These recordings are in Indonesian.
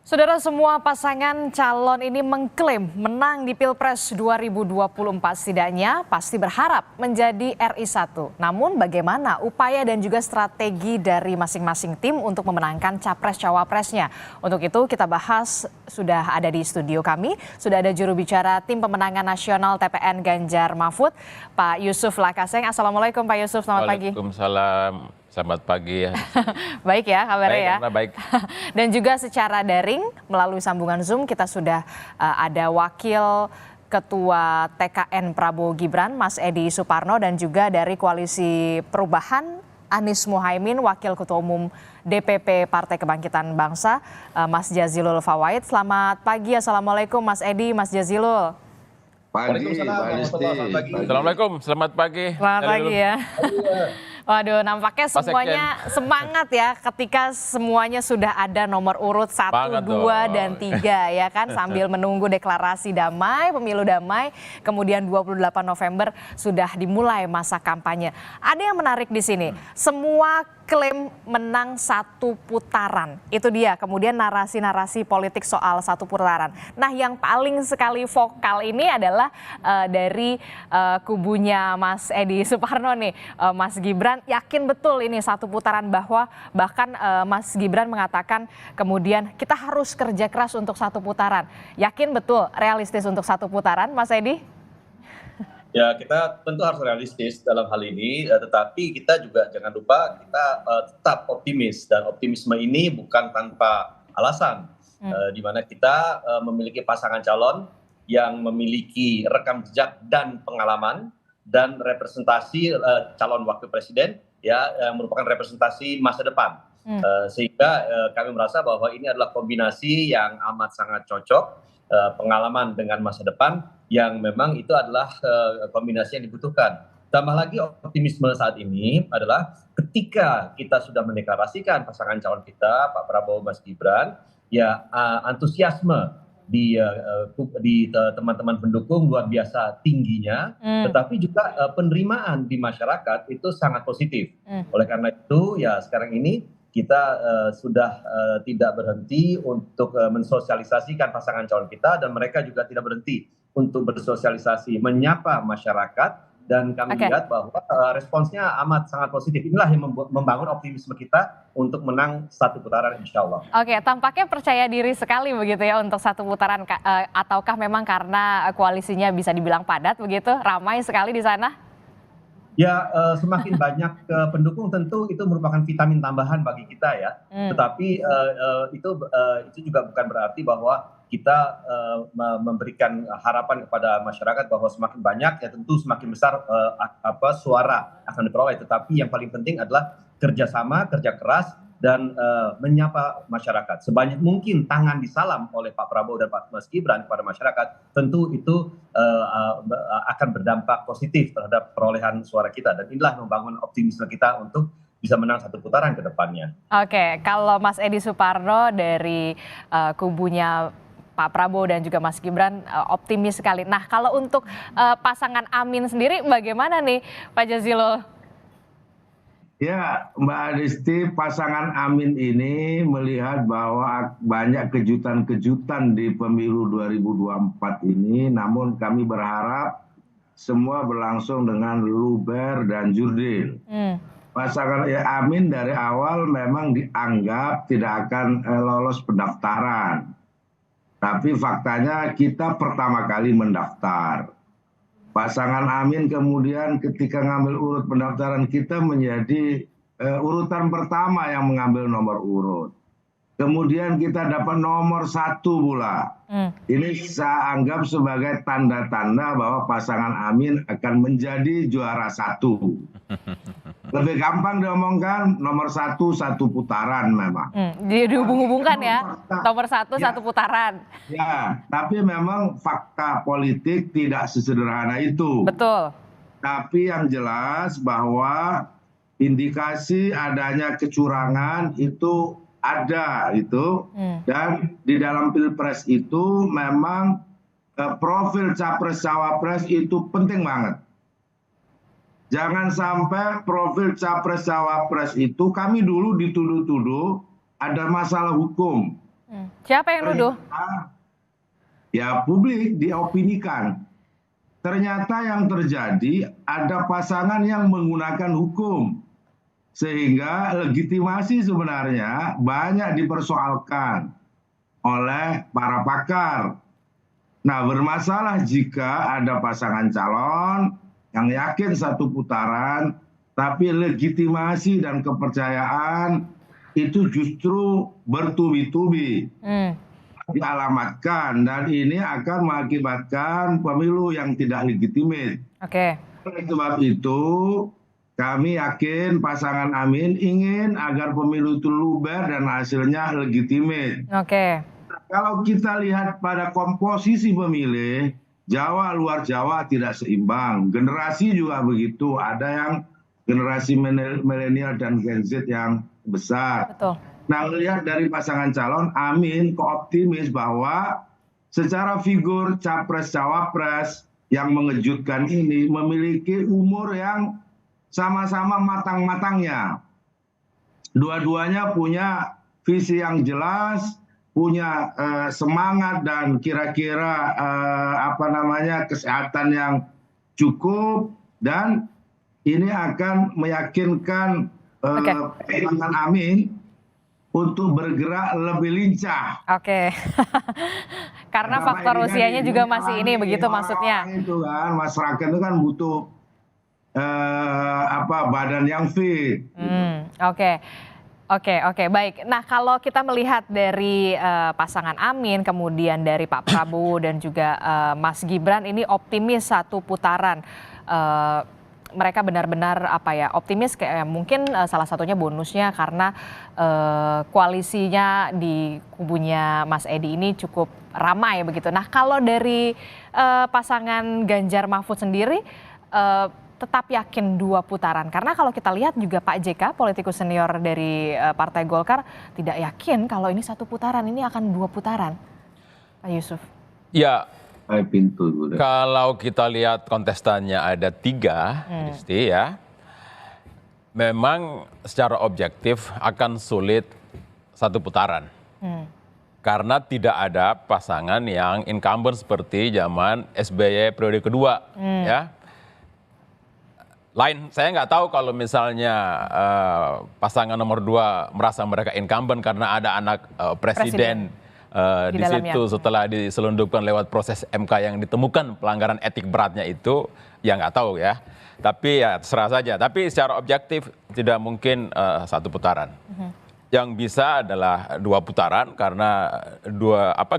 Saudara, semua pasangan calon ini mengklaim menang di Pilpres 2024, setidaknya pasti berharap menjadi RI1. Namun bagaimana upaya dan juga strategi dari masing-masing tim untuk memenangkan capres-cawapresnya? Untuk itu kita bahas, sudah ada di studio kami, sudah ada juru bicara tim pemenangan nasional TPN Ganjar Mahfud, Pak Yusuf Lakaseng. Assalamualaikum Pak Yusuf, selamat pagi. Waalaikumsalam. Selamat pagi ya. Baik ya kabarnya ya. Baik. Dan juga secara daring melalui sambungan Zoom kita sudah ada Wakil Ketua TKN Prabowo Gibran, Mas Edi Suparno, dan juga dari Koalisi Perubahan Anies Muhaimin, Wakil Ketua Umum DPP Partai Kebangkitan Bangsa, Mas Jazilul Fawait. Selamat pagi, Assalamualaikum Mas Edi, Mas Jazilul. Assalamualaikum, selamat pagi. Selamat pagi ya. Waduh, nampaknya semuanya semangat ya ketika semuanya sudah ada nomor urut 1, 2, dan 3 ya kan, sambil menunggu deklarasi damai, pemilu damai, kemudian 28 November sudah dimulai masa kampanye. Ada yang menarik di sini, semua klaim menang satu putaran, itu dia kemudian narasi-narasi politik soal satu putaran. Nah, yang paling sekali vokal ini adalah dari kubunya Mas Edi Suparno nih, Mas Gibran yakin betul ini satu putaran, bahkan Mas Gibran mengatakan kemudian kita harus kerja keras untuk satu putaran. Yakin betul realistis untuk satu putaran, Mas Edi? Ya, kita tentu harus realistis dalam hal ini, tetapi kita juga jangan lupa kita tetap optimis, dan optimisme ini bukan tanpa alasan, di mana kita memiliki pasangan calon yang memiliki rekam jejak dan pengalaman dan representasi calon wakil presiden ya, yang merupakan representasi masa depan. Sehingga kami merasa bahwa ini adalah kombinasi yang amat sangat cocok, pengalaman dengan masa depan, yang memang itu adalah kombinasi yang dibutuhkan. Tambah lagi optimisme saat ini adalah ketika kita sudah mendeklarasikan pasangan calon kita, Pak Prabowo, Mas Gibran, ya antusiasme di teman-teman pendukung luar biasa tingginya, tetapi juga penerimaan di masyarakat itu sangat positif. Oleh karena itu ya sekarang ini kita sudah tidak berhenti untuk mensosialisasikan pasangan calon kita, dan mereka juga tidak berhenti untuk bersosialisasi, menyapa masyarakat, dan kami lihat bahwa responsnya amat sangat positif. Inilah yang membangun optimisme kita untuk menang satu putaran, insya Allah. Oke, tampaknya percaya diri sekali begitu ya untuk satu putaran, ataukah memang karena koalisinya bisa dibilang padat begitu, ramai sekali di sana? Ya, semakin banyak pendukung tentu itu merupakan vitamin tambahan bagi kita ya. Tetapi itu juga bukan berarti bahwa kita memberikan harapan kepada masyarakat bahwa semakin banyak ya tentu semakin besar suara akan diperoleh. Tetapi yang paling penting adalah kerjasama, kerja keras, dan menyapa masyarakat. Sebanyak mungkin tangan disalam oleh Pak Prabowo dan Pak Mas Gibran kepada masyarakat, tentu itu akan berdampak positif terhadap perolehan suara kita, dan inilah membangun optimisme kita untuk bisa menang satu putaran ke depannya. Oke, kalau Mas Edi Suparno dari kubunya Pak Prabowo dan juga Mas Gibran optimis sekali. Nah, kalau untuk pasangan Amin sendiri bagaimana nih Pak Jazilul? Ya, Mbak Adisti, pasangan Amin ini melihat bahwa banyak kejutan-kejutan di pemilu 2024 ini, namun kami berharap semua berlangsung dengan luber dan jurdil. Pasangan Amin dari awal memang dianggap tidak akan lolos pendaftaran. Tapi faktanya kita pertama kali mendaftar. Pasangan Amin kemudian ketika ngambil urut pendaftaran kita menjadi urutan pertama yang mengambil nomor urut. Kemudian kita dapat nomor 1 pula. Ini saya anggap sebagai tanda-tanda bahwa pasangan Amin akan menjadi juara 1. Lebih gampang diomongkan, nomor 1 satu putaran memang. Dihubung-hubungkan ya, nomor 1 satu putaran. Ya, tapi memang fakta politik tidak sesederhana itu. Betul. Tapi yang jelas bahwa indikasi adanya kecurangan itu ada itu, dan di dalam Pilpres itu memang profil capres-cawapres itu penting banget. Jangan sampai profil capres-cawapres itu, kami dulu dituduh-tuduh ada masalah hukum. Siapa yang nuduh? Ya publik diopinikan. Ternyata yang terjadi ada pasangan yang menggunakan hukum. Sehingga legitimasi sebenarnya banyak dipersoalkan oleh para pakar. Nah, bermasalah jika ada pasangan calon yang yakin satu putaran, tapi legitimasi dan kepercayaan itu justru bertubi-tubi dialamatkan, dan ini akan mengakibatkan pemilu yang tidak legitimit. Oke. Oleh sebab itu, kami yakin pasangan Amin ingin agar pemilu itu luber dan hasilnya legitimit. Oke. Kalau kita lihat pada komposisi pemilih, Jawa luar Jawa tidak seimbang. Generasi juga begitu. Ada yang generasi milenial dan Gen Z yang besar. Betul. Nah, melihat dari pasangan calon, Amin optimis bahwa secara figur capres-cawapres yang mengejutkan ini memiliki umur yang sama-sama matang-matangnya. Dua-duanya punya visi yang jelas, punya semangat dan kira-kira kesehatan yang cukup, dan ini akan meyakinkan pasangan Amin untuk bergerak lebih lincah. Oke. Karena faktor usianya juga masih ini begitu maksudnya. Itu kan masyarakat itu kan butuh badan yang fit. Oke, baik. Nah, kalau kita melihat dari pasangan Amin, kemudian dari Pak Prabowo dan juga Mas Gibran, ini optimis satu putaran. Mereka benar-benar optimis, kayak mungkin salah satunya bonusnya karena koalisinya di kubunya Mas Edi ini cukup ramai begitu. Nah, kalau dari pasangan Ganjar Mahfud sendiri tetap yakin 2 putaran, karena kalau kita lihat juga Pak JK, politikus senior dari Partai Golkar, tidak yakin kalau ini 1 putaran, ini akan 2 putaran. Pak Yusuf. Ya, pintu. kalau kita lihat kontestannya ada 3, Kristi ya, memang secara objektif akan sulit 1 putaran. Karena tidak ada pasangan yang incumbent seperti zaman SBY periode kedua, ya. Saya nggak tahu kalau misalnya pasangan nomor 2 merasa mereka incumbent karena ada anak presiden di situ setelah diselundupkan lewat proses MK yang ditemukan pelanggaran etik beratnya itu, ya nggak tahu ya. Tapi ya terserah saja. Tapi secara objektif tidak mungkin 1 putaran. Yang bisa adalah 2 putaran karena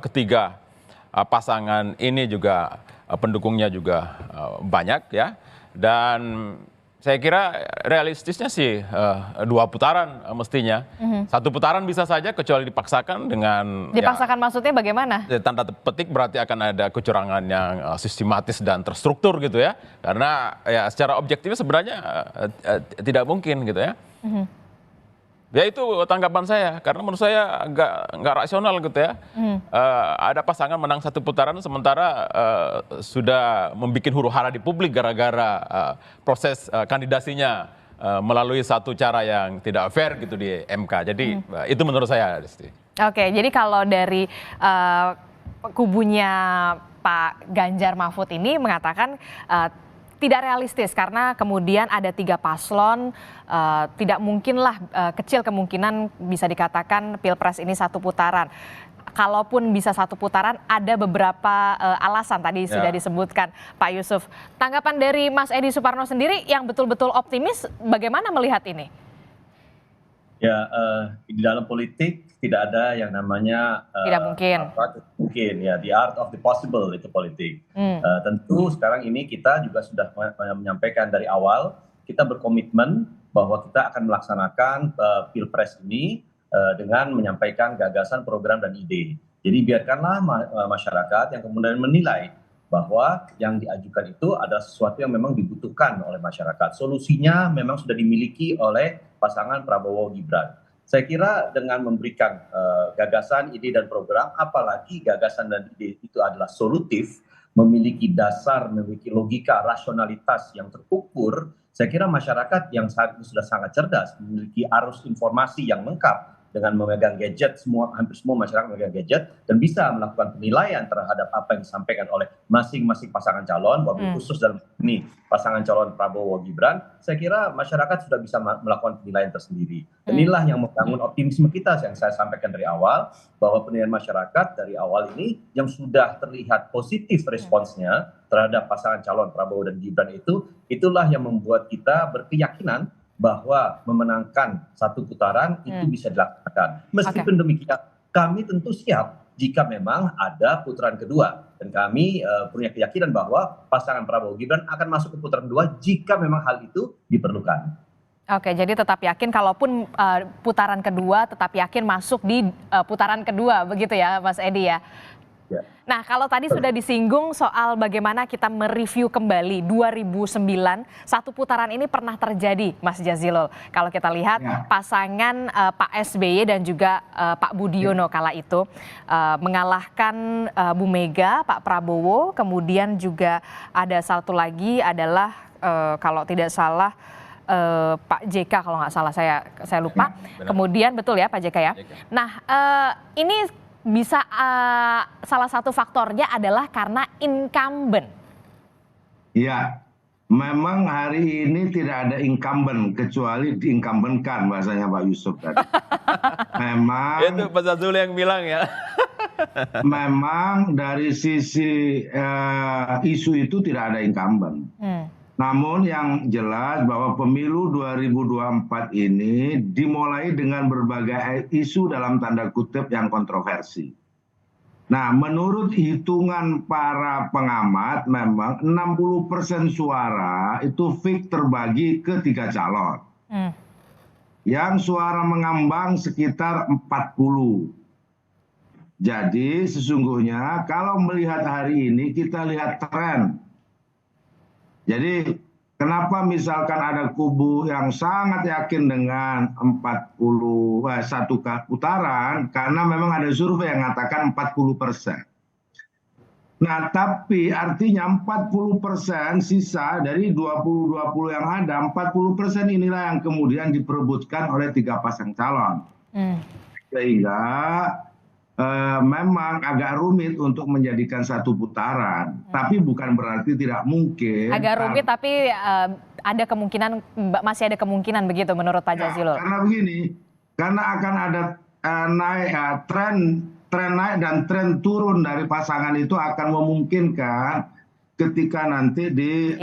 ketiga pasangan ini juga pendukungnya juga banyak ya. Dan saya kira realistisnya sih 2 putaran mestinya. 1 putaran bisa saja kecuali dipaksakan dengan... Dipaksakan maksudnya bagaimana? Tanda petik berarti akan ada kecurangan yang sistematis dan terstruktur gitu ya. Karena ya secara objektif sebenarnya tidak mungkin gitu ya. Ya itu tanggapan saya, karena menurut saya nggak rasional gitu ya. Ada pasangan menang 1 putaran sementara sudah membuat huru-hara di publik gara-gara proses kandidasinya melalui satu cara yang tidak fair gitu di MK. Jadi itu menurut saya. Oke, jadi kalau dari kubunya Pak Ganjar Mahfud ini mengatakan tidak realistis karena kemudian ada 3 paslon, tidak mungkinlah, kecil kemungkinan bisa dikatakan Pilpres ini 1 putaran. Kalaupun bisa 1 putaran, ada beberapa alasan tadi sudah disebutkan Pak Yusuf. Tanggapan dari Mas Edi Suparno sendiri yang betul-betul optimis, bagaimana melihat ini? Ya, di dalam politik tidak ada yang namanya tidak mungkin ya, the art of the possible itu politik. Tentu sekarang ini kita juga sudah menyampaikan dari awal, kita berkomitmen bahwa kita akan melaksanakan Pilpres ini dengan menyampaikan gagasan, program, dan ide. Jadi biarkanlah masyarakat yang kemudian menilai bahwa yang diajukan itu adalah sesuatu yang memang dibutuhkan oleh masyarakat. Solusinya memang sudah dimiliki oleh pasangan Prabowo Gibran. Saya kira dengan memberikan gagasan, ide, dan program, apalagi gagasan dan ide itu adalah solutif, memiliki dasar, memiliki logika, rasionalitas yang terukur, saya kira masyarakat yang saat ini sudah sangat cerdas, memiliki arus informasi yang lengkap dengan memegang gadget, hampir semua masyarakat memegang gadget dan bisa melakukan penilaian terhadap apa yang disampaikan oleh masing-masing pasangan calon, wabil khusus dalam ini pasangan calon Prabowo Gibran. Saya kira masyarakat sudah bisa melakukan penilaian tersendiri. Inilah yang membangun optimisme kita yang saya sampaikan dari awal, bahwa penilaian masyarakat dari awal ini yang sudah terlihat positif responsnya terhadap pasangan calon Prabowo dan Gibran itulah yang membuat kita berkeyakinan bahwa memenangkan satu putaran itu bisa dilakukan. Meskipun demikian, kami tentu siap jika memang ada putaran kedua. Dan kami punya keyakinan bahwa pasangan Prabowo Gibran akan masuk ke putaran kedua jika memang hal itu diperlukan. Oke, jadi tetap yakin kalaupun putaran kedua, tetap yakin masuk di putaran kedua, begitu ya Mas Edi ya? Ya. Nah, kalau tadi sudah disinggung soal bagaimana kita mereview kembali 2009, satu putaran ini pernah terjadi, Mas Jazilul. Kalau kita lihat pasangan Pak SBY dan juga Pak Budiono kala itu mengalahkan Bu Mega, Pak Prabowo, kemudian juga ada satu lagi adalah kalau tidak salah Pak JK kalau nggak salah saya lupa. Kemudian betul ya Pak JK ya. Nah, ini bisa salah satu faktornya adalah karena incumbent. Iya, memang hari ini tidak ada incumbent kecuali diincumbentkan bahasanya Pak Yusuf tadi. Memang itu Pak Zazul yang bilang ya. Memang dari sisi isu itu tidak ada incumbent. Namun yang jelas bahwa pemilu 2024 ini dimulai dengan berbagai isu dalam tanda kutip yang kontroversi. Nah, menurut hitungan para pengamat memang 60% suara itu fix terbagi ke 3 calon. Yang suara mengambang sekitar 40. Jadi sesungguhnya kalau melihat hari ini kita lihat tren. Jadi kenapa misalkan ada kubu yang sangat yakin dengan 41 putaran, karena memang ada survei yang mengatakan 40%. Nah, tapi artinya 40% sisa dari 20-20 yang ada, 40% inilah yang kemudian diperebutkan oleh 3 pasang calon. Sehingga memang agak rumit untuk menjadikan satu putaran, tapi bukan berarti tidak mungkin. Agak rumit, tapi ada kemungkinan, masih ada kemungkinan begitu menurut Pak Jazilul. Karena begini, karena akan ada tren naik dan tren turun dari pasangan itu akan memungkinkan ketika nanti di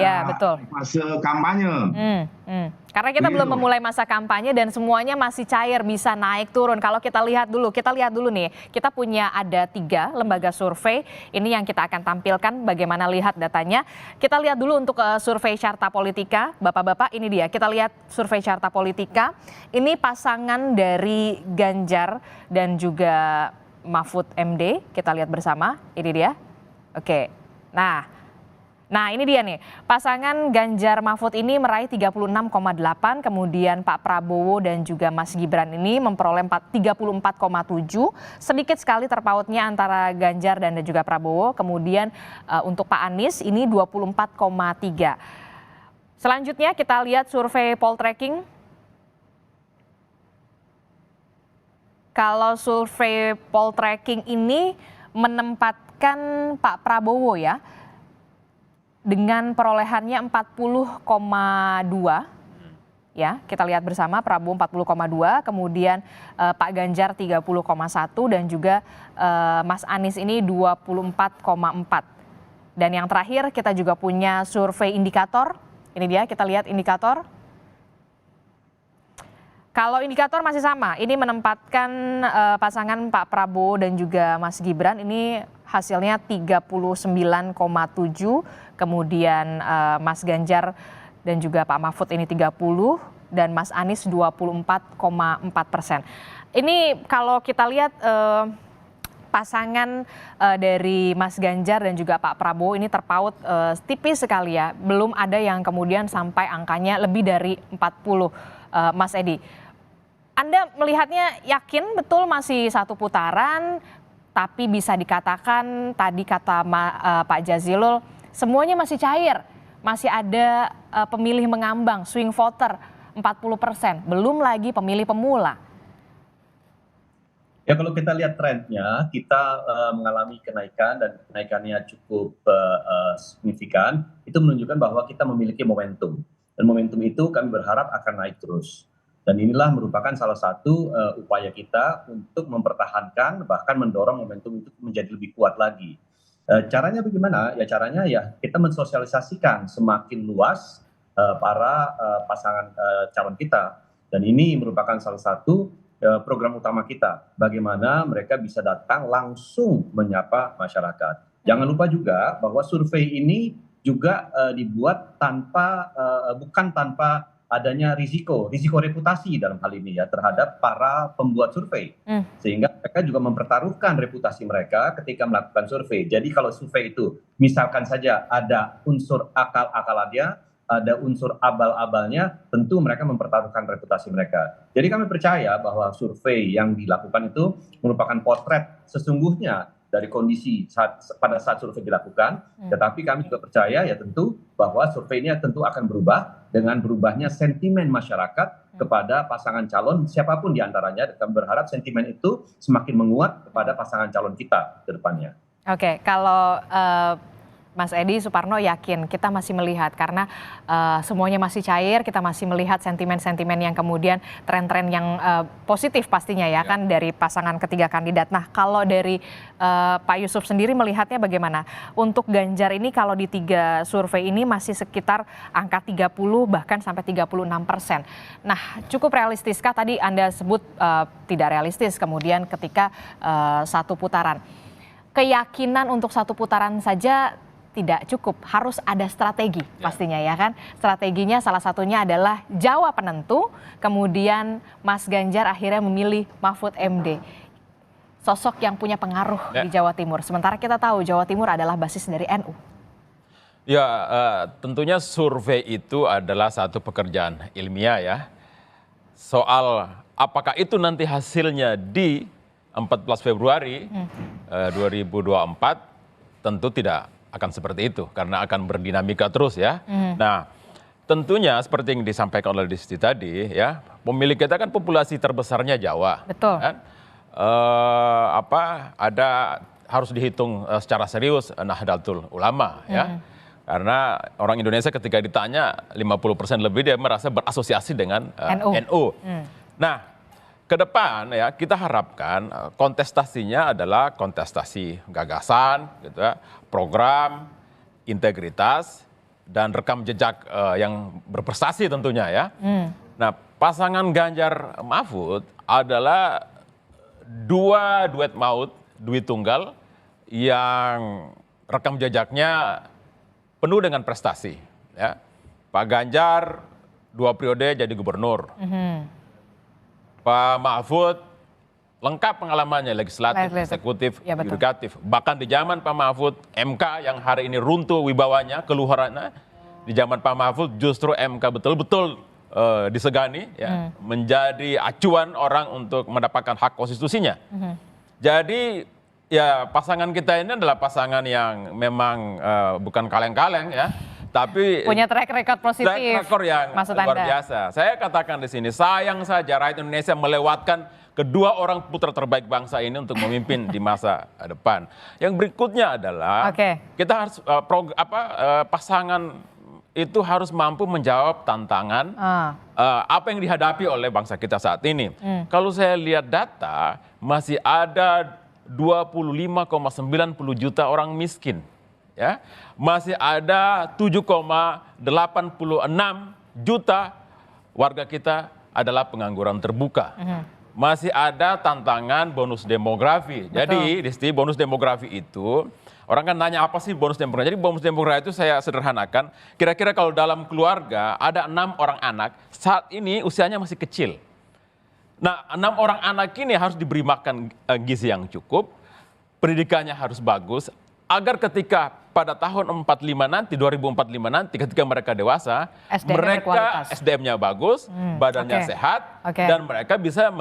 fase kampanye. Karena kita belum memulai masa kampanye dan semuanya masih cair, bisa naik turun. Kalau kita lihat dulu nih, kita punya ada 3 lembaga survei. Ini yang kita akan tampilkan bagaimana lihat datanya. Kita lihat dulu untuk survei Carta Politika, Bapak-bapak ini dia. Kita lihat survei Carta Politika. Ini pasangan dari Ganjar dan juga Mahfud MD. Kita lihat bersama, ini dia. Oke, Nah ini dia nih, pasangan Ganjar Mahfud ini meraih 36,8, kemudian Pak Prabowo dan juga Mas Gibran ini memperoleh 34,7, sedikit sekali terpautnya antara Ganjar dan juga Prabowo, kemudian untuk Pak Anies ini 24,3. Selanjutnya kita lihat survei Poltreking. Kalau survei Poltreking ini menempatkan Pak Prabowo ya, dengan perolehannya 40,2 ya, kita lihat bersama Prabowo 40,2, kemudian Pak Ganjar 30,1 dan juga Mas Anies ini 24,4. Dan yang terakhir kita juga punya survei indikator. Ini dia, kita lihat indikator. Kalau indikator masih sama, ini menempatkan pasangan Pak Prabowo dan juga Mas Gibran ini hasilnya 39,7, kemudian Mas Ganjar dan juga Pak Mahfud ini 30, dan Mas Anies 24,4%. Ini kalau kita lihat pasangan dari Mas Ganjar dan juga Pak Prabowo ini terpaut tipis sekali ya, belum ada yang kemudian sampai angkanya lebih dari 40, Mas Edi. Anda melihatnya yakin betul masih satu putaran, tapi bisa dikatakan tadi kata Pak Jazilul, semuanya masih cair, masih ada pemilih mengambang, swing voter 40%, belum lagi pemilih pemula. Ya kalau kita lihat trennya, kita mengalami kenaikan dan kenaikannya cukup signifikan. Itu menunjukkan bahwa kita memiliki momentum. Dan momentum itu kami berharap akan naik terus. Dan inilah merupakan salah satu upaya kita untuk mempertahankan bahkan mendorong momentum itu menjadi lebih kuat lagi. Caranya bagaimana? Ya caranya ya kita mensosialisasikan semakin luas para pasangan calon kita. Dan ini merupakan salah satu program utama kita, bagaimana mereka bisa datang langsung menyapa masyarakat. Jangan lupa juga bahwa survei ini juga dibuat bukan tanpa adanya risiko reputasi dalam hal ini ya terhadap para pembuat survei. Sehingga mereka juga mempertaruhkan reputasi mereka ketika melakukan survei. Jadi kalau survei itu misalkan saja ada unsur akal-akalannya, ada unsur abal-abalnya, tentu mereka mempertaruhkan reputasi mereka. Jadi kami percaya bahwa survei yang dilakukan itu merupakan potret sesungguhnya dari kondisi pada saat survei dilakukan, tetapi kami juga percaya ya tentu bahwa survei ini tentu akan berubah dengan berubahnya sentimen masyarakat kepada pasangan calon siapapun di antaranya. Kami berharap sentimen itu semakin menguat kepada pasangan calon kita ke depannya. Oke, kalau Mas Edi Suparno yakin kita masih melihat karena semuanya masih cair, kita masih melihat sentimen-sentimen yang kemudian tren-tren yang positif pastinya ya kan dari pasangan ketiga kandidat. Nah kalau dari Pak Yusuf sendiri melihatnya bagaimana? Untuk Ganjar ini kalau di 3 survei ini masih sekitar angka 30 bahkan sampai 36%. Nah cukup realistiskah tadi Anda sebut tidak realistis kemudian ketika satu putaran. Keyakinan untuk satu putaran saja tidak cukup, harus ada strategi pastinya ya kan. Strateginya salah satunya adalah Jawa penentu, kemudian Mas Ganjar akhirnya memilih Mahfud MD. Sosok yang punya pengaruh di Jawa Timur. Sementara kita tahu Jawa Timur adalah basis dari NU. Ya tentunya survei itu adalah satu pekerjaan ilmiah ya. Soal apakah itu nanti hasilnya di 14 Februari 2024 tentu tidak akan seperti itu karena akan berdinamika terus ya. Nah, tentunya seperti yang disampaikan oleh Disti tadi ya, pemilih kita kan populasi terbesarnya Jawa. Betul. Kan? Harus dihitung secara serius Nahdlatul Ulama ya. Karena orang Indonesia ketika ditanya 50% lebih dia merasa berasosiasi dengan NU. Nah, ke depan ya kita harapkan kontestasinya adalah kontestasi gagasan, gitu ya, program, integritas dan rekam jejak yang berprestasi tentunya ya. Nah pasangan Ganjar Mahfud adalah dua duet maut, duet tunggal yang rekam jejaknya penuh dengan prestasi. Ya. Pak Ganjar 2 periode jadi gubernur. Pak Mahfud lengkap pengalamannya legislatif, eksekutif, yudikatif. Bahkan di zaman Pak Mahfud, MK yang hari ini runtuh wibawanya, keluarannya, di zaman Pak Mahfud justru MK betul-betul disegani, ya, menjadi acuan orang untuk mendapatkan hak konstitusinya. Jadi ya pasangan kita ini adalah pasangan yang memang bukan kaleng-kaleng ya. Tapi punya track record positif. Track record yang luar biasa. Saya katakan di sini, sayang saja rakyat Indonesia melewatkan kedua orang putra terbaik bangsa ini untuk memimpin di masa depan. Yang berikutnya adalah kita harus pasangan itu harus mampu menjawab tantangan apa yang dihadapi oleh bangsa kita saat ini. Kalau saya lihat data, masih ada 25,90 juta orang miskin. Ya, masih ada 7,86 juta warga kita adalah pengangguran terbuka. Masih ada tantangan bonus demografi. Jadi, Disti, bonus demografi itu, orang kan nanya apa sih bonus demografi? Jadi bonus demografi itu saya sederhanakan, kira-kira kalau dalam keluarga ada 6 orang anak, saat ini usianya masih kecil. Nah, 6 orang anak ini harus diberi makan gizi yang cukup, pendidikannya harus bagus, agar ketika pada tahun 2045 nanti ketika mereka dewasa, mereka SDM-nya bagus, badannya sehat, dan mereka bisa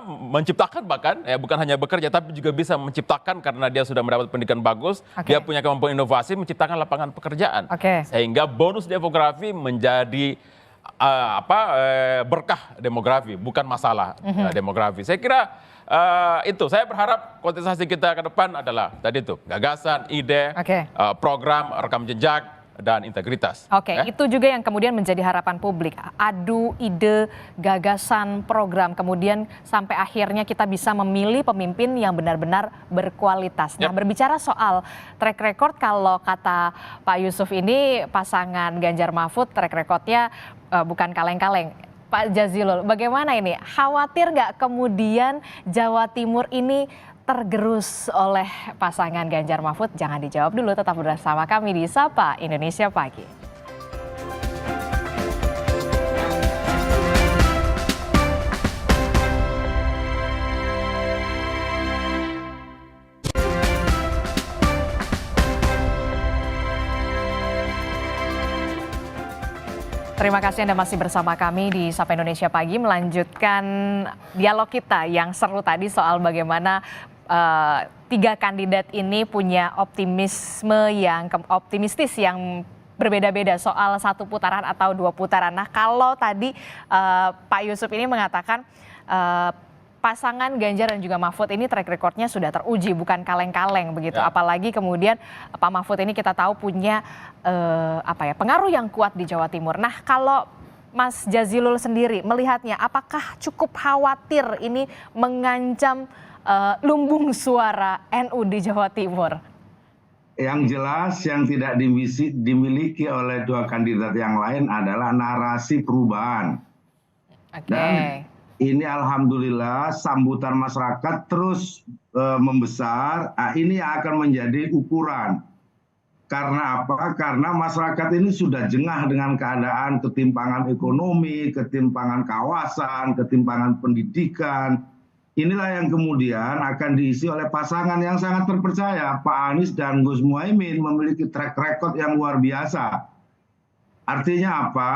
menciptakan bahkan, ya bukan hanya bekerja, tapi juga bisa menciptakan karena dia sudah mendapat pendidikan bagus, dia punya kemampuan inovasi, menciptakan lapangan pekerjaan. Sehingga bonus demografi menjadi berkah demografi, bukan masalah demografi. Saya kira itu saya berharap kontestasi kita ke depan adalah tadi itu gagasan, ide, program, rekam jejak, dan integritas. Oke, itu juga yang kemudian menjadi harapan publik. Adu ide, gagasan, program, kemudian sampai akhirnya kita bisa memilih pemimpin yang benar-benar berkualitas. Nah, berbicara soal track record, kalau kata Pak Yusuf ini pasangan Ganjar Mahfud track recordnya bukan kaleng-kaleng. Pak Jazilul, bagaimana ini? Khawatir nggak kemudian Jawa Timur ini tergerus oleh pasangan Ganjar Mahfud? Jangan dijawab dulu, tetap bersama kami di Sapa Indonesia Pagi. Terima kasih Anda masih bersama kami di Sapa Indonesia Pagi, melanjutkan dialog kita yang seru tadi soal bagaimana tiga kandidat ini punya optimistis yang berbeda-beda soal 1 putaran atau 2 putaran. Nah, kalau tadi Pak Yusuf ini mengatakan pasangan Ganjar dan juga Mahfud ini track recordnya sudah teruji, bukan kaleng-kaleng begitu. Apalagi kemudian Pak Mahfud ini kita tahu punya pengaruh yang kuat di Jawa Timur. Nah, kalau Mas Jazilul sendiri melihatnya, apakah cukup khawatir ini mengancam lumbung suara NU di Jawa Timur? Yang jelas yang tidak dimiliki oleh 2 kandidat yang lain adalah narasi perubahan. Dan ini alhamdulillah sambutan masyarakat terus membesar. Ini akan menjadi ukuran. Karena apa? Karena masyarakat ini sudah jengah dengan keadaan ketimpangan ekonomi, ketimpangan kawasan, ketimpangan pendidikan. Inilah yang kemudian akan diisi oleh pasangan yang sangat terpercaya. Pak Anies dan Gus Muhaimin memiliki track record yang luar biasa. Artinya apa?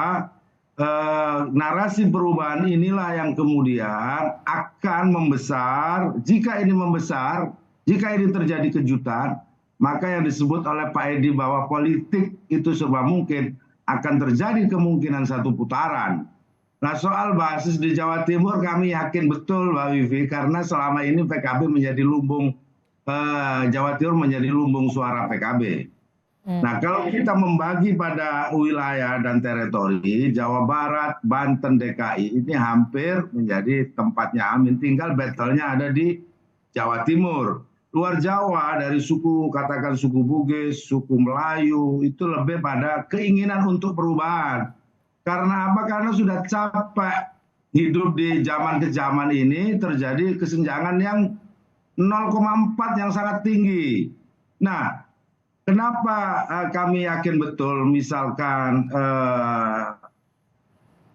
Narasi perubahan inilah yang kemudian akan membesar. Jika ini membesar, jika ini terjadi kejutan, maka yang disebut oleh Pak Edi bahwa politik itu serba mungkin, akan terjadi kemungkinan 1 putaran. Nah, soal basis di Jawa Timur kami yakin betul Mbak Wivi, karena selama ini PKB menjadi lumbung, Jawa Timur menjadi lumbung suara PKB. Nah, kalau kita membagi pada wilayah dan teritori, Jawa Barat, Banten, DKI ini hampir menjadi tempatnya Amin. Tinggal battle-nya ada di Jawa Timur. Luar Jawa dari suku, katakan suku Bugis, suku Melayu, itu lebih pada keinginan untuk perubahan. Karena apa? Karena sudah capek hidup di zaman ke zaman ini, terjadi kesenjangan yang 0,4 yang sangat tinggi. Nah, kenapa kami yakin betul misalkan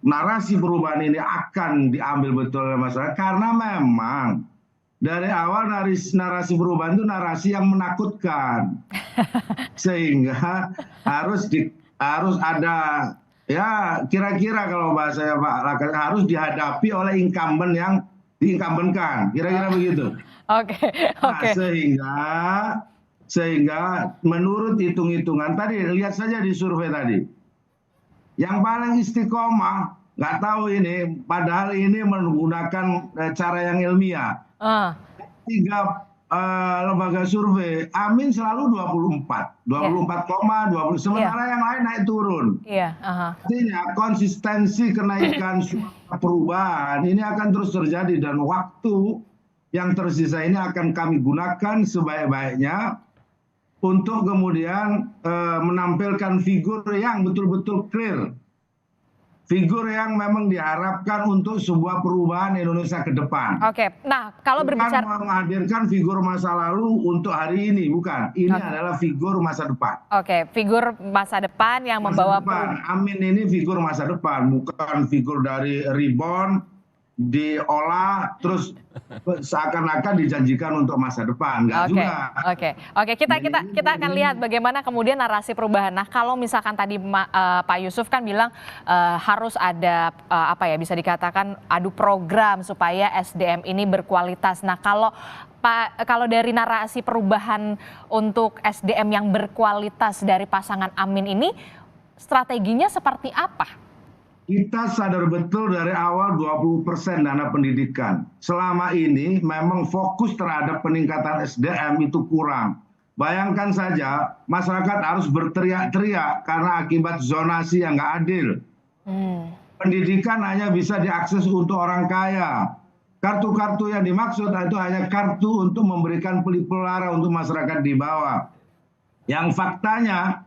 narasi perubahan ini akan diambil betul oleh masyarakat? Karena memang dari awal narasi perubahan itu narasi yang menakutkan. Sehingga harus ada, ya kira-kira kalau bahasanya Pak Laka, harus dihadapi oleh incumbent yang diincumbentkan. Kira-kira begitu. Nah, sehingga menurut hitung-hitungan tadi, lihat saja di survei tadi, yang paling istiqomah, nggak tahu ini, padahal ini menggunakan cara yang ilmiah. 3 lembaga survei, Amin selalu 24, 24,20, sementara yang lain naik turun. Artinya konsistensi kenaikan suara perubahan ini akan terus terjadi, dan waktu yang tersisa ini akan kami gunakan sebaik-baiknya untuk kemudian menampilkan figur yang betul-betul clear. Figur yang memang diharapkan untuk sebuah perubahan Indonesia ke depan. Nah kalau berbicara... Bukan menghadirkan figur masa lalu untuk hari ini, bukan. Ini adalah figur masa depan. Figur masa depan yang membawa... Amin ini figur masa depan, bukan figur dari rebound, diolah terus seakan-akan dijanjikan untuk masa depan, enggak juga. Kita akan lihat bagaimana kemudian narasi perubahan. Nah, kalau misalkan tadi Pak Yusuf kan bilang harus ada bisa dikatakan adu program supaya SDM ini berkualitas. Nah, kalau dari narasi perubahan untuk SDM yang berkualitas dari pasangan Amin ini, strateginya seperti apa? Kita sadar betul dari awal 20% dana pendidikan. Selama ini memang fokus terhadap peningkatan SDM itu kurang. Bayangkan saja masyarakat harus berteriak-teriak karena akibat zonasi yang nggak adil. Pendidikan hanya bisa diakses untuk orang kaya. Kartu-kartu yang dimaksud itu hanya kartu untuk memberikan pelipur lara untuk masyarakat di bawah. Yang faktanya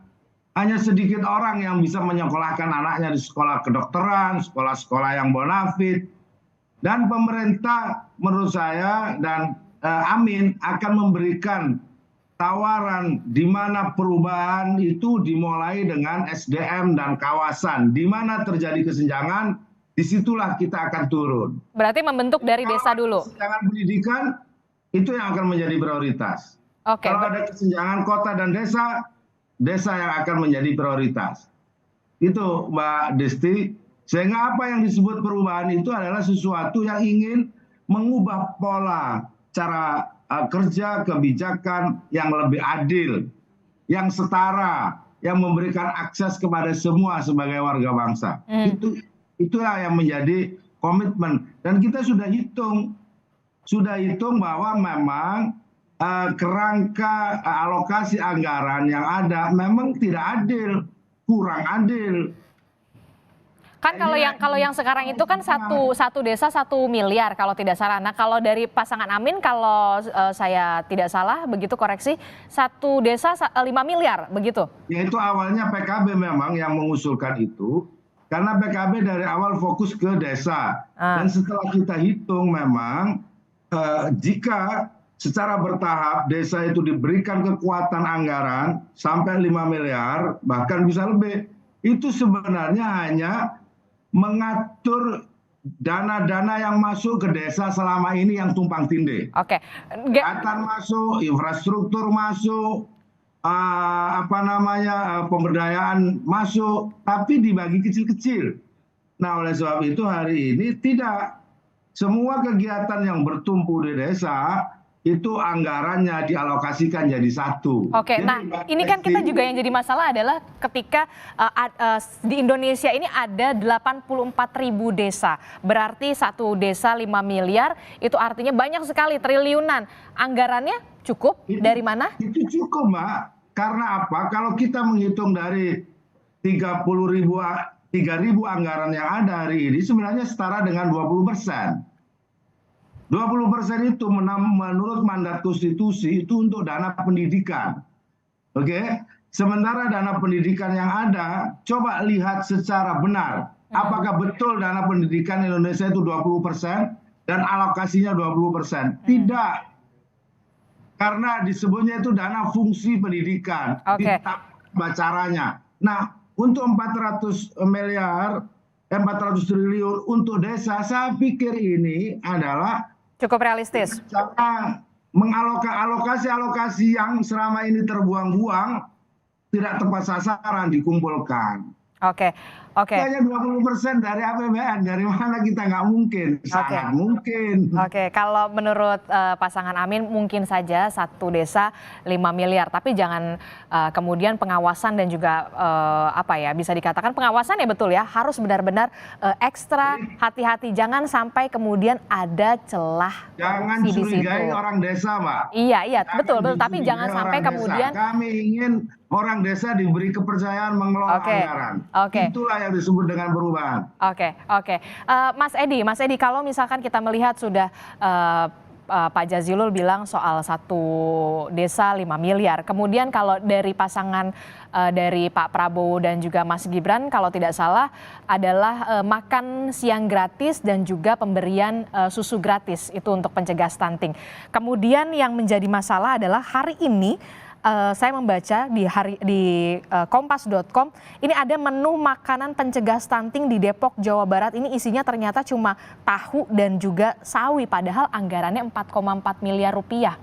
hanya sedikit orang yang bisa menyekolahkan anaknya di sekolah kedokteran, sekolah-sekolah yang bonafit. Dan pemerintah menurut saya dan Amin akan memberikan tawaran di mana perubahan itu dimulai dengan SDM dan kawasan. Di mana terjadi kesenjangan, disitulah kita akan turun. Berarti membentuk dari desa dulu. Kesenjangan pendidikan itu yang akan menjadi prioritas. Kalau ada kesenjangan kota dan desa, desa yang akan menjadi prioritas. Itu Mbak Desti. Sehingga apa yang disebut perubahan itu adalah sesuatu yang ingin mengubah pola cara kerja kebijakan yang lebih adil, yang setara, yang memberikan akses kepada semua sebagai warga bangsa. Itulah yang menjadi komitmen. Dan kita sudah hitung bahwa memang kerangka alokasi anggaran yang ada memang tidak adil, kurang adil. Kan kalau yang sekarang itu kan satu desa 1 miliar kalau tidak salah. Nah kalau dari pasangan Amin kalau saya tidak salah begitu koreksi, satu desa 5 miliar begitu. Ya itu awalnya PKB memang yang mengusulkan itu. Karena PKB dari awal fokus ke desa. Dan setelah kita hitung memang jika secara bertahap desa itu diberikan kekuatan anggaran sampai 5 miliar, bahkan bisa lebih. Itu sebenarnya hanya mengatur dana-dana yang masuk ke desa selama ini yang tumpang tindih. Kesehatan masuk, infrastruktur masuk, pemberdayaan masuk, tapi dibagi kecil-kecil. Nah oleh sebab itu hari ini tidak semua kegiatan yang bertumpu di desa itu anggarannya dialokasikan jadi satu. Nah ini kan kita juga yang jadi masalah adalah ketika di Indonesia ini ada 84.000 desa. Berarti satu desa 5 miliar itu artinya banyak sekali, triliunan. Anggarannya cukup dari mana? Itu cukup Mbak. Karena apa? Kalau kita menghitung dari 3.000 anggaran yang ada hari ini sebenarnya setara dengan 20%. 20% itu menurut mandat konstitusi itu untuk dana pendidikan. Sementara dana pendidikan yang ada, coba lihat secara benar. Apakah betul dana pendidikan Indonesia itu 20% dan alokasinya 20%? Tidak. Karena disebutnya itu dana fungsi pendidikan. Ditambah caranya. Nah, untuk 400 triliun untuk desa, saya pikir ini adalah cukup realistis. Cara alokasi yang selama ini terbuang-buang tidak tepat sasaran dikumpulkan. Hanya 20% dari APBN, dari mana kita nggak mungkin? Sangat mungkin. Kalau menurut pasangan Amin mungkin saja satu desa 5 miliar, tapi jangan kemudian pengawasan dan juga bisa dikatakan pengawasan ya betul ya harus benar-benar ekstra hati-hati, jangan sampai kemudian ada celah. Jangan curigai orang desa, Mbak. Iya betul, tapi jangan sampai kemudian kami ingin orang desa diberi kepercayaan mengelola anggaran. Itulah yang disebut dengan perubahan. Mas Edi, kalau misalkan kita melihat sudah Pak Jazilul bilang soal satu desa 5 miliar. Kemudian kalau dari pasangan dari Pak Prabowo dan juga Mas Gibran kalau tidak salah adalah makan siang gratis dan juga pemberian susu gratis itu untuk pencegah stunting. Kemudian yang menjadi masalah adalah hari ini saya membaca di kompas.com ini ada menu makanan pencegah stunting di Depok, Jawa Barat. Ini isinya ternyata cuma tahu dan juga sawi, padahal anggarannya 4,4 miliar rupiah.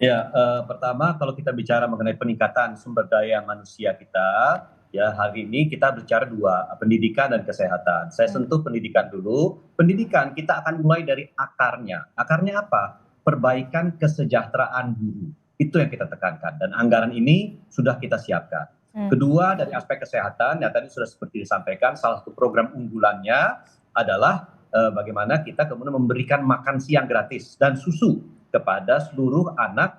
Ya, pertama kalau kita bicara mengenai peningkatan sumber daya manusia kita, ya hari ini kita bicara dua, pendidikan dan kesehatan. Saya sentuh pendidikan dulu. Pendidikan kita akan mulai dari akarnya. Akarnya apa? Perbaikan kesejahteraan guru. Itu yang kita tekankan dan anggaran ini sudah kita siapkan. Kedua, dari aspek kesehatan, ya tadi sudah seperti disampaikan, salah satu program unggulannya adalah bagaimana kita kemudian memberikan makan siang gratis dan susu kepada seluruh anak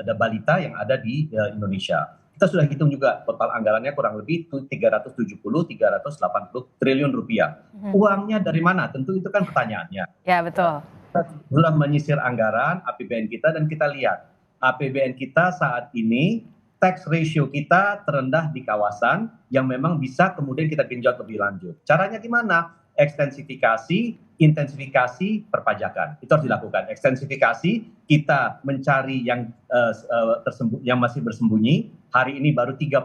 ada balita yang ada di Indonesia. Kita sudah hitung juga total anggarannya kurang lebih 370-380 triliun rupiah. Uangnya dari mana? Tentu itu kan pertanyaannya. Ya, betul. Kita sudah menyisir anggaran APBN kita dan kita lihat APBN kita saat ini tax ratio kita terendah di kawasan yang memang bisa kemudian kita genjot lebih lanjut. Caranya gimana? Ekstensifikasi, intensifikasi perpajakan. Itu harus dilakukan. Ekstensifikasi, kita mencari yang masih bersembunyi. Hari ini baru 30%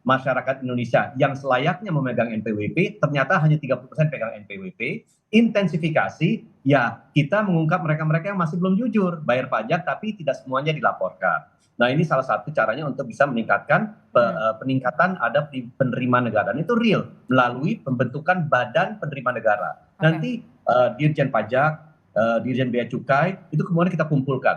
masyarakat Indonesia yang selayaknya memegang NPWP, ternyata hanya 30% pegang NPWP. Intensifikasi, ya kita mengungkap mereka-mereka yang masih belum jujur, bayar pajak tapi tidak semuanya dilaporkan. Nah, ini salah satu caranya untuk bisa meningkatkan peningkatan ada penerima negara. Dan itu real melalui pembentukan badan penerima negara. Nanti Dirjen Pajak, Dirjen Bea Cukai itu kemudian kita kumpulkan.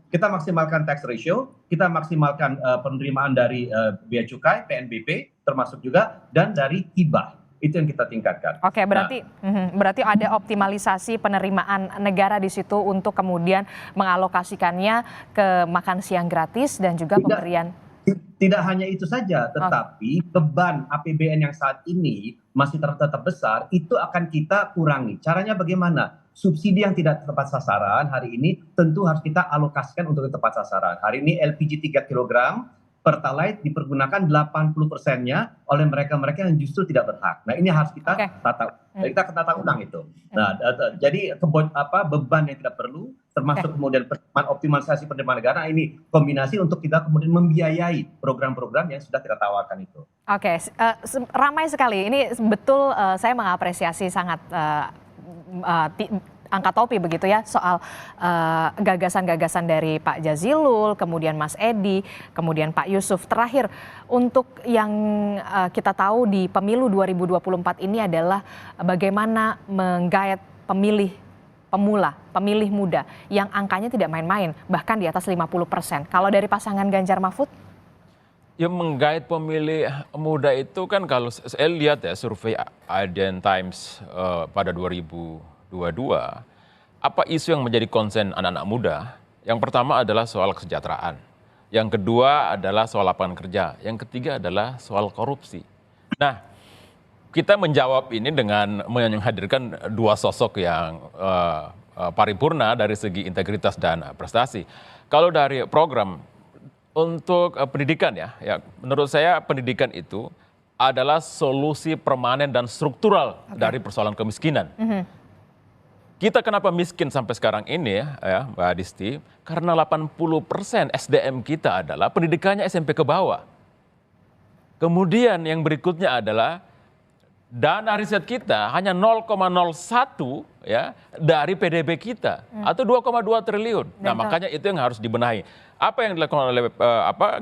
Kita maksimalkan tax ratio, kita maksimalkan penerimaan dari Bea Cukai, PNBP termasuk juga, dan dari hibah. Itu yang kita tingkatkan. Oke, berarti ada optimalisasi penerimaan negara di situ untuk kemudian mengalokasikannya ke makan siang gratis dan juga pemberian. Tidak hanya itu saja, tetapi beban APBN yang saat ini masih tetap besar, itu akan kita kurangi. Caranya bagaimana? Subsidi yang tidak tepat sasaran hari ini tentu harus kita alokasikan untuk tepat sasaran. Hari ini LPG 3 kg, Pertalite dipergunakan 80%-nya oleh mereka-mereka yang justru tidak berhak. Nah, ini harus kita tata ulang itu. Nah, jadi beban yang tidak perlu, termasuk kemudian optimalisasi penerimaan negara, ini kombinasi untuk kita kemudian membiayai program-program yang sudah kita tawarkan itu. Oke, ramai sekali. Ini betul saya mengapresiasi sangat angkat topi begitu ya soal gagasan-gagasan dari Pak Jazilul, kemudian Mas Edi, kemudian Pak Yusuf. Terakhir, untuk yang kita tahu di pemilu 2024 ini adalah bagaimana menggait pemilih pemula, pemilih muda yang angkanya tidak main-main, bahkan di atas 50%. Kalau dari pasangan Ganjar Mahfud? Ya, menggait pemilih muda itu kan kalau saya lihat ya survei Indian Times pada 2022, apa isu yang menjadi konsen anak-anak muda? Yang pertama adalah soal kesejahteraan. Yang kedua adalah soal lapangan kerja. Yang ketiga adalah soal korupsi. Nah, kita menjawab ini dengan menghadirkan dua sosok yang paripurna dari segi integritas dan prestasi. Kalau dari program untuk pendidikan ya menurut saya pendidikan itu adalah solusi permanen dan struktural dari persoalan kemiskinan. Kita kenapa miskin sampai sekarang ini ya Mbak Adisti? Karena 80% SDM kita adalah pendidikannya SMP ke bawah. Kemudian yang berikutnya adalah dana riset kita hanya 0,01 ya dari PDB kita atau 2,2 triliun. Nah, makanya itu yang harus dibenahi. Apa yang dilakukan oleh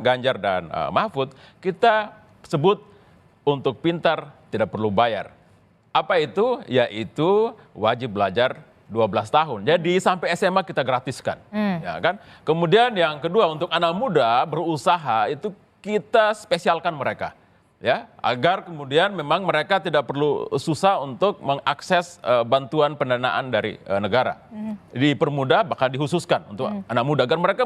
Ganjar dan Mahfud kita sebut untuk pintar tidak perlu bayar. Apa itu? Yaitu wajib belajar 12 tahun. Jadi sampai SMA kita gratiskan. Ya kan? Kemudian yang kedua untuk anak muda berusaha itu kita spesialkan mereka. Ya, agar kemudian memang mereka tidak perlu susah untuk mengakses bantuan pendanaan dari negara. Dipermudah bahkan dikhususkan untuk anak muda agar mereka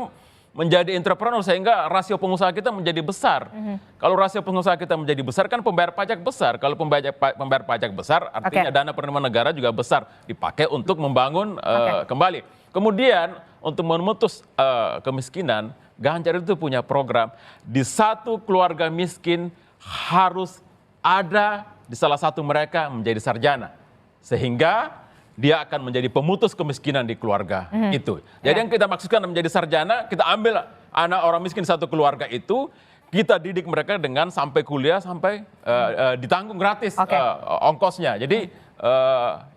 menjadi entrepreneur sehingga rasio pengusaha kita menjadi besar. Kalau rasio pengusaha kita menjadi besar kan pembayar pajak besar. Kalau pembayar pajak besar artinya dana penerimaan negara juga besar dipakai untuk membangun kembali. Kemudian untuk memutus kemiskinan, Ganjar itu punya program di satu keluarga miskin harus ada di salah satu mereka menjadi sarjana. Sehingga dia akan menjadi pemutus kemiskinan di keluarga itu. Jadi yang kita maksudkan menjadi sarjana, kita ambil anak orang miskin satu keluarga itu, kita didik mereka dengan sampai kuliah, sampai ditanggung gratis ongkosnya. Jadi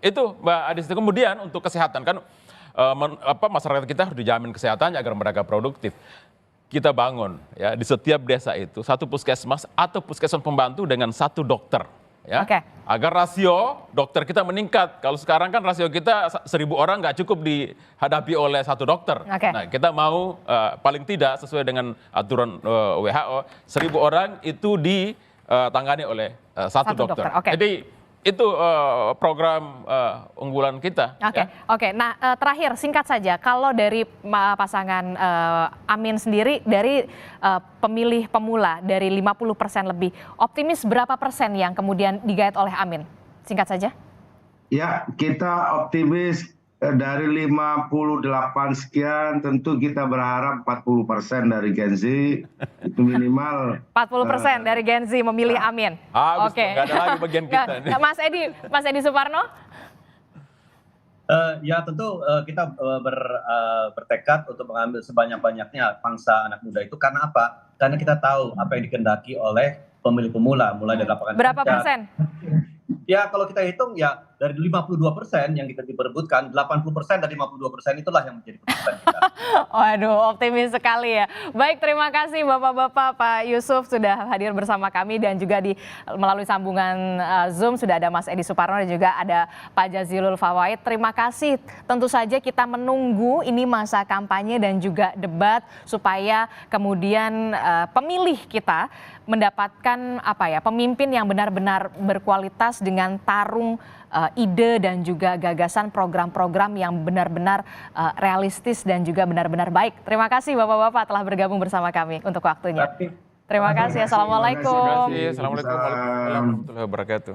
itu Mbak Adisti. Kemudian untuk kesehatan kan masyarakat kita harus dijamin kesehatannya agar mereka produktif. Kita bangun ya di setiap desa itu satu puskesmas atau puskesmas pembantu dengan satu dokter. ya. Oke. Agar rasio dokter kita meningkat. Kalau sekarang kan rasio kita 1.000 orang nggak cukup dihadapi oleh satu dokter. Oke. Nah, kita mau paling tidak sesuai dengan aturan WHO, 1.000 orang itu ditangani oleh satu dokter. Oke. Jadi itu program unggulan kita. Oke, ya. oke. Nah, terakhir singkat saja, kalau dari pasangan Amin sendiri, dari pemilih pemula dari 50% lebih, optimis berapa persen yang kemudian digait oleh Amin? Singkat saja. Ya, kita optimis dari 58 sekian, tentu kita berharap 40% dari Gen Z, itu minimal. 40% dari Gen Z memilih Amin. Oke. Nggak ada lagi bagian kita. Mas Edi Suparno? Ya tentu kita bertekad untuk mengambil sebanyak-banyaknya pangsa anak muda itu karena apa? Karena kita tahu apa yang dikehendaki oleh pemilih pemula, mulai dari lapangan Berapa kerja. persen? Ya kalau kita hitung ya dari 52% yang kita diperebutkan, 80% dari 52% itulah yang menjadi keputusan kita. Waduh, optimis sekali ya. Baik, terima kasih Bapak-Bapak, Pak Yusuf sudah hadir bersama kami dan juga melalui sambungan Zoom sudah ada Mas Edi Suparno dan juga ada Pak Jazilul Fawait. Terima kasih. Tentu saja kita menunggu ini masa kampanye dan juga debat supaya kemudian pemilih kita mendapatkan pemimpin yang benar-benar berkualitas dengan tarung ide dan juga gagasan program-program yang benar-benar realistis dan juga benar-benar baik. Terima kasih Bapak-Bapak telah bergabung bersama kami untuk waktunya. Terima kasih. Assalamualaikum. Assalamualaikum warahmatullahi wabarakatuh.